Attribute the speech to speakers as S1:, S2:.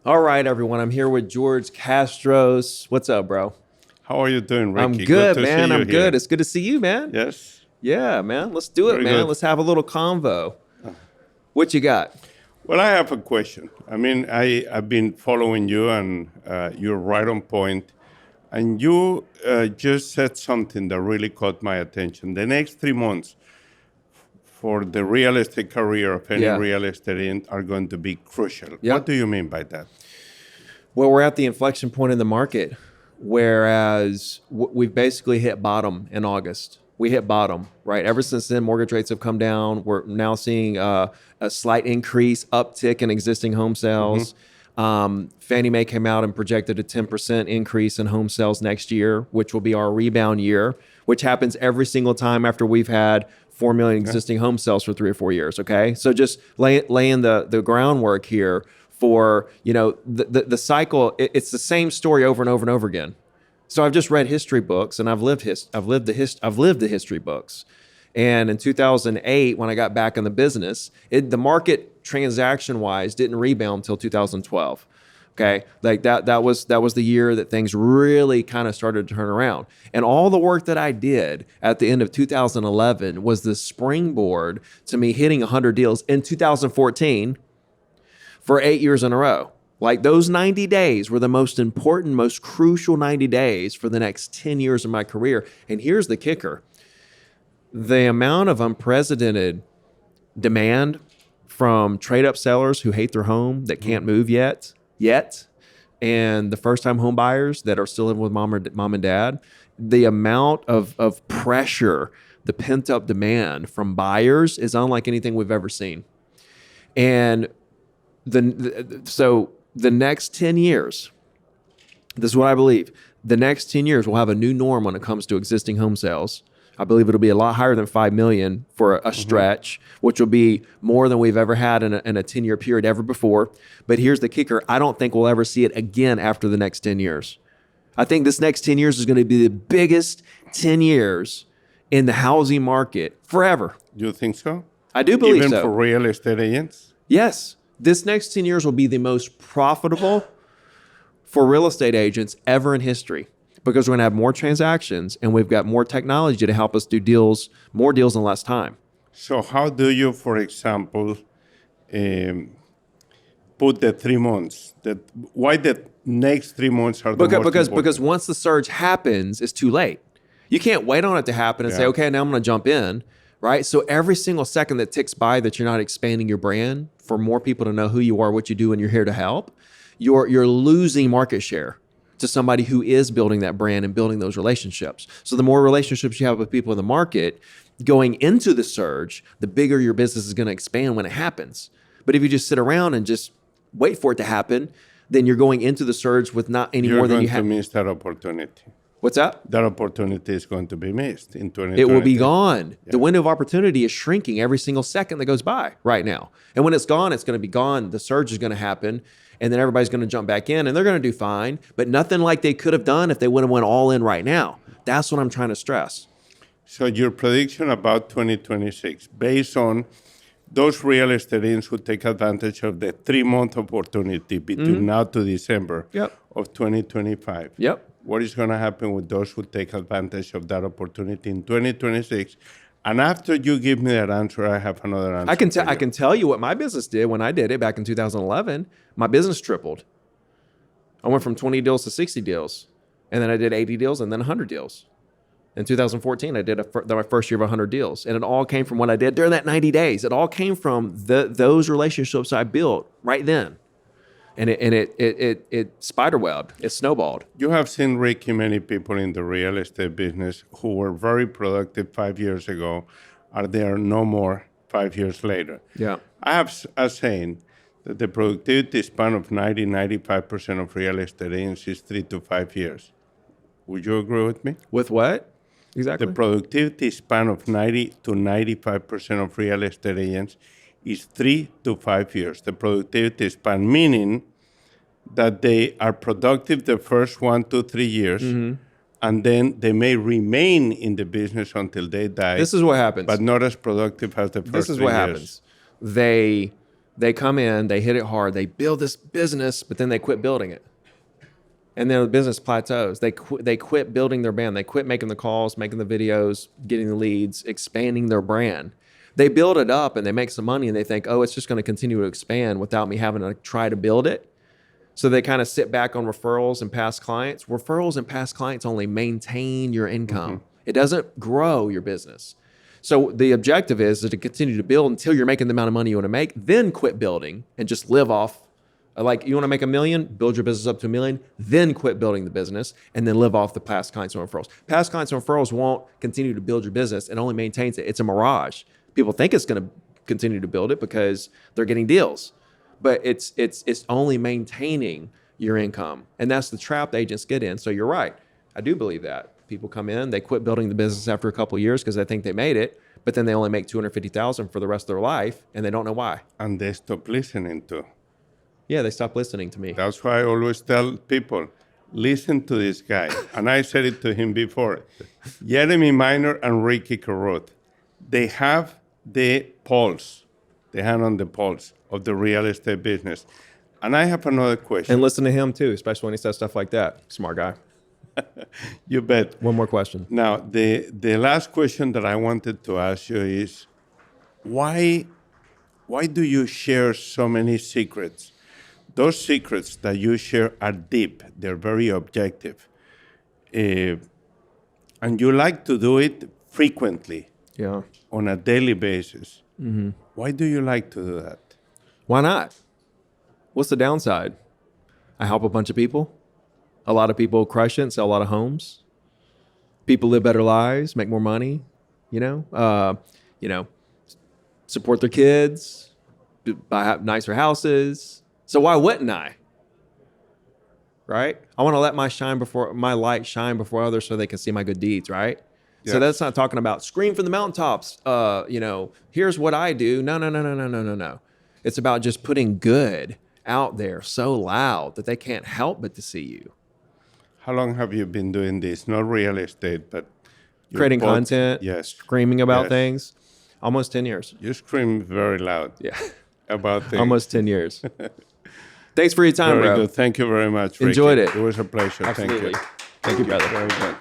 S1: All right, everyone. I'm here with George Castros. What's up, bro?
S2: How are you doing, Ricky?
S1: I'm
S2: Good
S1: good,
S2: to see
S1: man.
S2: you
S1: I'm good.
S2: here.
S1: It's good to see you, man.
S2: Yes,
S1: Yeah, man. Let's do it,
S2: very
S1: man.
S2: good.
S1: Let's have a little convo. What you got?
S2: Well, I have a question. I mean, I've been following you, and you're right on point. And you just said something that really caught my attention. The next 3 months for the real estate career of any
S1: Yeah.
S2: real estate agent are going to be crucial. What
S1: Yep.
S2: do you mean by that?
S1: Well, we're at the inflection point in the market, whereas we've basically hit bottom in August. We hit bottom, right? Ever since then, mortgage rates have come down. We're now seeing a slight increase, uptick in existing home sales. Fannie Mae came out and projected a 10% increase in home sales next year, which will be our rebound year, which happens every single time after we've had 4 million existing home sales for 3 or 4 years. Okay. So just laying the groundwork here for, the cycle. It's the same story over and over and over again. So I've just read history books and I've lived the history books. And in 2008, when I got back in the business, the market transaction wise didn't rebound until 2012. Okay, like that was the year that things really kind of started to turn around. And all the work that I did at the end of 2011 was the springboard to me hitting 100 deals in 2014 for 8 years in a row. Like those 90 days were the most important, most crucial 90 days for the next 10 years of my career. And here's the kicker. The amount of unprecedented demand from trade up sellers who hate their home that can't move yet, and the first time home buyers that are still living with mom and dad, the amount of pressure, the pent up demand from buyers is unlike anything we've ever seen. And so the next 10 years, this is what I believe. The next 10 years will have a new norm when it comes to existing home sales. I believe it'll be a lot higher than 5 million for a stretch, which will be more than we've ever had in a 10-year period ever before. But here's the kicker. I don't think we'll ever see it again after the next 10 years. I think this next 10 years is going to be the biggest 10 years in the housing market forever.
S2: You think so?
S1: I do believe
S2: Even
S1: so.
S2: for real estate agents?
S1: Yes. This next 10 years will be the most profitable for real estate agents ever in history, because we're going to have more transactions and we've got more technology to help us do more deals in less time.
S2: So how do you, for example, put the 3 months? Why the next 3 months are the most important?
S1: Because once the surge happens, it's too late. You can't wait on it to happen and say, okay, now I'm going to jump in, right? So every single second that ticks by that you're not expanding your brand for more people to know who you are, what you do, and you're here to help, you're losing market share to somebody who is building that brand and building those relationships. So the more relationships you have with people in the market going into the surge, the bigger your business is going to expand when it happens. But if you just sit around and just wait for it to happen, then you're going into the surge with not any more than you have.
S2: You're going to miss that opportunity.
S1: What's that?
S2: That opportunity is going to be missed in 2020.
S1: It will be gone. Yeah. The window of opportunity is shrinking every single second that goes by right now. And when it's gone, it's going to be gone. The surge is going to happen. And then everybody's going to jump back in and they're going to do fine, but nothing like they could have done if they would have went all in right now. That's what I'm trying to stress.
S2: So your prediction about 2026, based on those real estate agents who take advantage of the 3-month opportunity between now to December of 2025.
S1: Yep.
S2: What is going to happen with those who take advantage of that opportunity in 2026? And after you give me that answer, I have another answer.
S1: I can tell you what my business did when I did it back in 2011. My business tripled. I went from 20 deals to 60 deals. And then I did 80 deals and then 100 deals. In 2014, I did my first year of 100 deals. And it all came from what I did during that 90 days. It all came from those relationships I built right then. And it spiderwebbed. It snowballed.
S2: You have seen, Ricky, many people in the real estate business who were very productive 5 years ago are there no more 5 years later.
S1: Yeah.
S2: I have a saying that the productivity span of 95% of real estate agents is 3 to 5 years. Would you agree with me?
S1: With what? Exactly.
S2: The productivity span of 90 to 95% of real estate agents is 3 to 5 years. The productivity span, meaning that they are productive the first 1 to 3 years, and then they may remain in the business until they die.
S1: This is what happens.
S2: But not as productive as the first 3 years.
S1: This is what happens. They They come in, they hit it hard, they build this business, but then they quit building it. And then the business plateaus. They quit building their brand. They quit making the calls, making the videos, getting the leads, expanding their brand. They build it up and they make some money and they think, oh, it's just going to continue to expand without me having to try to build it. So they kind of sit back on referrals and past clients. Referrals and past clients only maintain your income. It doesn't grow your business. So the objective is to continue to build until you're making the amount of money you want to make, then quit building and just live off. Like you want to make $1 million, build your business up to $1 million, then quit building the business and then live off the past clients and referrals. Past clients and referrals won't continue to build your business. It only maintains it. It's a mirage. People think it's going to continue to build it because they're getting deals, but it's only maintaining your income. And that's the trap the agents get in. So you're right. I do believe that. People come in, they quit building the business after a couple of years because they think they made it, but then they only make $250,000 for the rest of their life and they don't know why.
S2: And they stop listening to.
S1: Yeah, they stop listening to me.
S2: That's why I always tell people, listen to this guy. And I said it to him before. Jeremy Minor and Ricky Carruth, they have the pulse, the hand on the pulse of the real estate business. And I have another question.
S1: And listen to him too, especially when he says stuff like that. Smart guy.
S2: You bet.
S1: One more question.
S2: Now, the last question that I wanted to ask you is, why do you share so many secrets? Those secrets that you share are deep. They're very objective. And you like to do it frequently.
S1: Yeah.
S2: On a daily basis. Mm-hmm. Why do you like to do that?
S1: Why not? What's the downside? I help a bunch of people. A lot of people crush it and sell a lot of homes. People live better lives, make more money, support their kids, buy nicer houses. So why wouldn't I? Right? I want to let my light shine before others so they can see my good deeds, right? Yes. So that's not talking about scream from the mountaintops. Here's what I do. No. It's about just putting good out there so loud that they can't help but to see you.
S2: How long have you been doing this? Not real estate, but
S1: creating content,
S2: yes,
S1: screaming about things. Almost 10 years.
S2: You scream very loud.
S1: Yeah.
S2: About things.
S1: Almost 10 years. Thanks for your time,
S2: very
S1: bro.
S2: Good. Thank you very much, Ricky.
S1: Enjoyed it.
S2: It was a pleasure.
S1: Absolutely.
S2: Thank you.
S1: Thank you, brother.
S2: Very good.